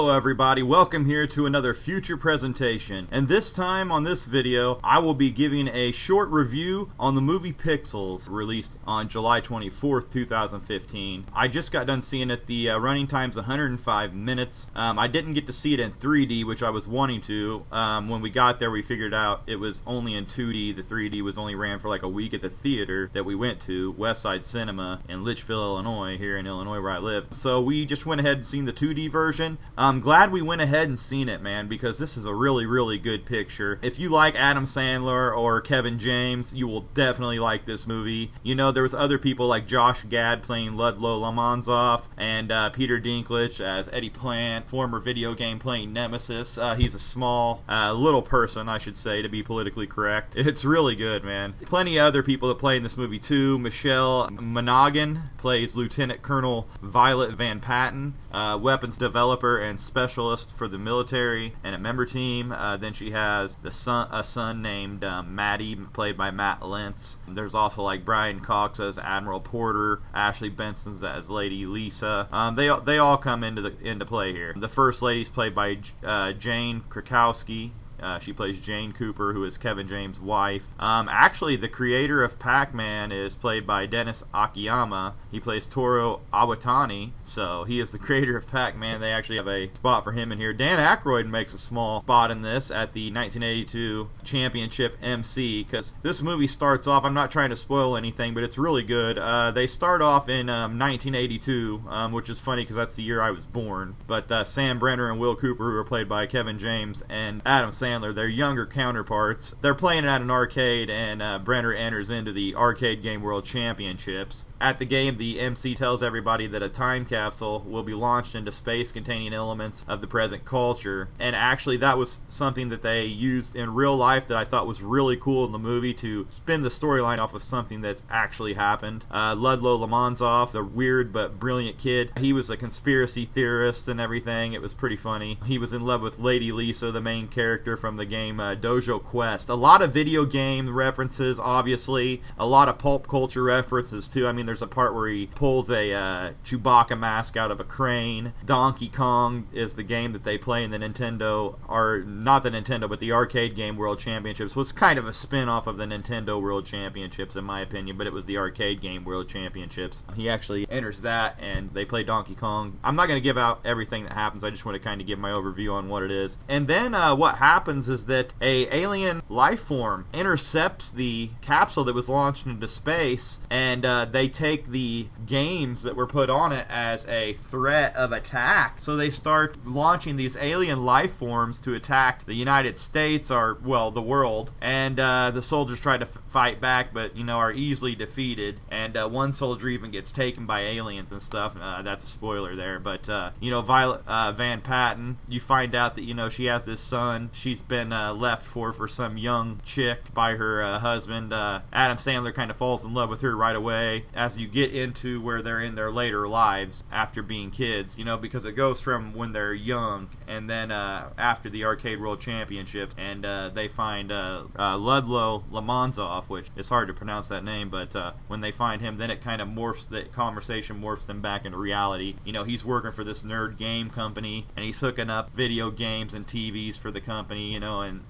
Hello everybody, welcome here to another future presentation, and this time on this video I will be giving a short review on the movie Pixels, released on July 24th, 2015. I just got done seeing it. The running time's 105 minutes. I didn't get to see it in 3D, which I was wanting to. When we got there we figured out it was only in 2D. The 3D was only ran for like a week at the theater that we went to, Westside Cinema in Litchfield, Illinois, here in Illinois where I live. So we just went ahead and seen the 2D version. I'm glad we went ahead and seen it, man, because this is a really good picture. If you like Adam Sandler or Kevin James, you will definitely like this movie. You know, there was other people like Josh Gad playing Ludlow Lamonzoff, and Peter Dinklage as Eddie Plant, former video game playing Nemesis. He's a small, little person, I should say, to be politically correct. It's really good, man. Plenty of other people that play in this movie, too. Michelle Monaghan plays Lieutenant Colonel Violet Van Patten, weapons developer and specialist for the military and a member team. Then she has a son named Maddie, played by Matt Lentz. There's also like Brian Cox as Admiral Porter, Ashley Benson's as Lady Lisa. They all come into play here. The first lady's played by Jane Krakowski. She plays Jane Cooper, who is Kevin James' wife. Actually, the creator of Pac-Man is played by Dennis Akiyama. He plays Toru Awatani, so he is the creator of Pac-Man. They actually have a spot for him in here. Dan Aykroyd makes a small spot in this at the 1982 Championship MC, because this movie starts off, I'm not trying to spoil anything, but it's really good. They start off in 1982, which is funny because that's the year I was born. But Sam Brenner and Will Cooper, who are played by Kevin James and Adam Sandler, their younger counterparts, they're playing at an arcade, and Brenner enters into the Arcade Game World Championships. At the game, the MC tells everybody that a time capsule will be launched into space containing elements of the present culture, and actually that was something that they used in real life that I thought was really cool in the movie to spin the storyline off of something that's actually happened. Ludlow Lamonzoff, the weird but brilliant kid, he was a conspiracy theorist and everything. It was pretty funny. He was in love with Lady Lisa, the main character from the game Dojo Quest. A lot of video game references, obviously. A lot of pulp culture references, too. I mean, there's a part where he pulls a Chewbacca mask out of a crane. Donkey Kong is the game that they play in the Nintendo, or not the Nintendo, but the Arcade Game World Championships. Was kind of a spin-off of the Nintendo World Championships, in my opinion, but it was the Arcade Game World Championships. He actually enters that, and they play Donkey Kong. I'm not going to give out everything that happens. I just want to kind of give my overview on what it is. And then what happens is that a alien life form intercepts the capsule that was launched into space, and they take the games that were put on it as a threat of attack. So they start launching these alien life forms to attack the United States, or, well, the world, and the soldiers try to fight back, but, you know, are easily defeated, and one soldier even gets taken by aliens and stuff. That's a spoiler there, but, you know, Violet Van Patten, you find out that, you know, she has this son. She's been left for some young chick by her husband. Adam Sandler kind of falls in love with her right away as you get into where they're in their later lives after being kids, you know, because it goes from when they're young and then after the Arcade World Championship, and they find Ludlow Lamonzoff, which is hard to pronounce that name, but when they find him, then it kind of morphs, the conversation morphs them back into reality. You know, he's working for this nerd game company, and he's hooking up video games and TVs for the company, you know, and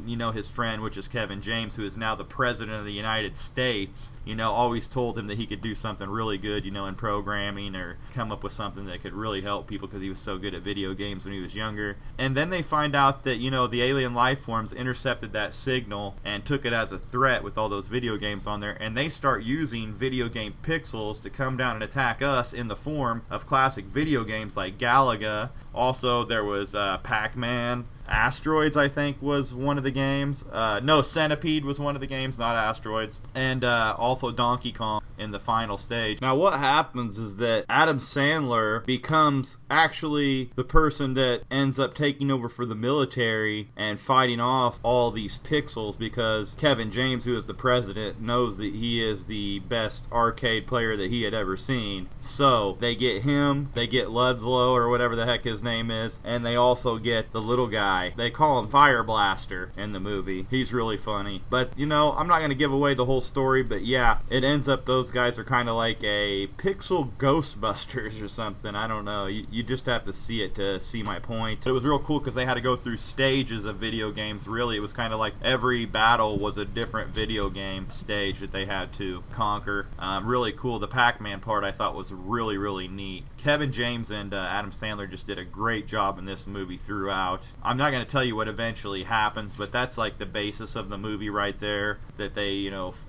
you know, his friend, which is Kevin James, who is now the president of the United States, you know, always told him that he could do something really good, you know, in programming, or come up with something that could really help people because he was so good at video games when he was younger. And then they find out that, you know, the alien life forms intercepted that signal and took it as a threat with all those video games on there, and they start using video game pixels to come down and attack us in the form of classic video games like Galaga. Also, there was Pac-Man. Asteroids, I think, was one of the games. No, Centipede was one of the games, not Asteroids. And also Donkey Kong in the final stage. Now, what happens is that Adam Sandler becomes actually the person that ends up taking over for the military and fighting off all these pixels, because Kevin James, who is the president, knows that he is the best arcade player that he had ever seen. So, they get him, they get Ludlow, or whatever the heck his name is, and they also get the little guy. They call him Fire Blaster in the movie. He's really funny. But, you know, I'm not going to give away the whole story, but yeah, it ends up those those guys are kind of like a Pixel Ghostbusters or something. I don't know. You just have to see it to see my point. It was real cool because they had to go through stages of video games. Really, it was kind of like every battle was a different video game stage that they had to conquer. Really cool. The Pac-Man part I thought was really, really neat. Kevin James and Adam Sandler just did a great job in this movie throughout. I'm not going to tell you what eventually happens, but that's like the basis of the movie right there, that they,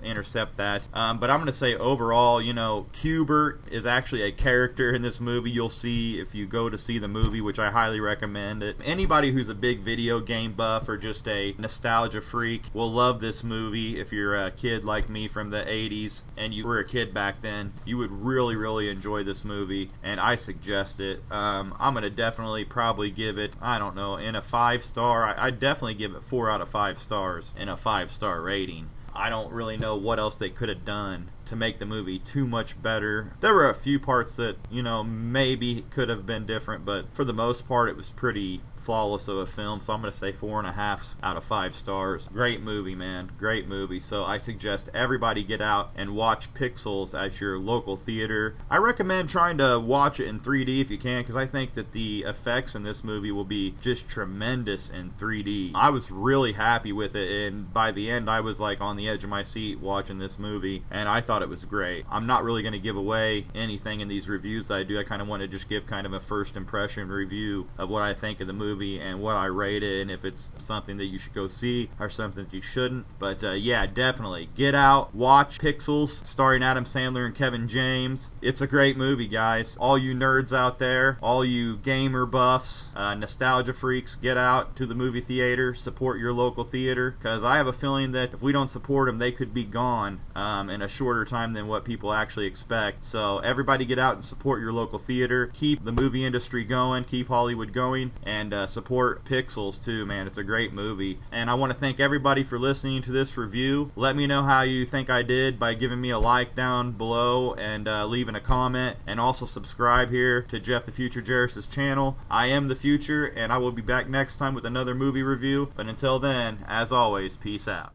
intercept that. But I'm going to say overall, Q*bert is actually a character in this movie. You'll see if you go to see the movie, which I highly recommend it. Anybody who's a big video game buff or just a nostalgia freak will love this movie. If you're a kid like me from the 80s and you were a kid back then, you would really, really enjoy this movie, and I suggest it. I'm going to definitely probably give it, I don't know, in a 5-star. I'd definitely give it 4 out of 5 stars in a 5-star rating. I don't really know what else they could have done to make the movie too much better. There were a few parts that, maybe could have been different, but for the most part it was pretty flawless of a film, so I'm going to say 4.5 out of 5 stars. Great movie, man. Great movie. So I suggest everybody get out and watch Pixels at your local theater. I recommend trying to watch it in 3D if you can, because I think that the effects in this movie will be just tremendous in 3D. I was really happy with it, and by the end I was like on the edge of my seat watching this movie, and I thought it was great. I'm not really going to give away anything in these reviews that I do. I kind of want to just give kind of a first impression review of what I think of the movie and what I rate it, and if it's something that you should go see or something that you shouldn't. But yeah, definitely get out, watch Pixels, starring Adam Sandler and Kevin James. It's a great movie, guys. All you nerds out there, all you gamer buffs, nostalgia freaks, get out to the movie theater, support your local theater, because I have a feeling that if we don't support them, they could be gone in a shorter time than what people actually expect. So everybody get out and support your local theater, keep the movie industry going, keep Hollywood going, and support Pixels too, man. It's a great movie. And I want to thank everybody for listening to this review. Let me know how you think I did by giving me a like down below and leaving a comment, and also subscribe here to Jeff the Future Jaros' channel. I am the future, and I will be back next time with another movie review. But until then, as always, peace out.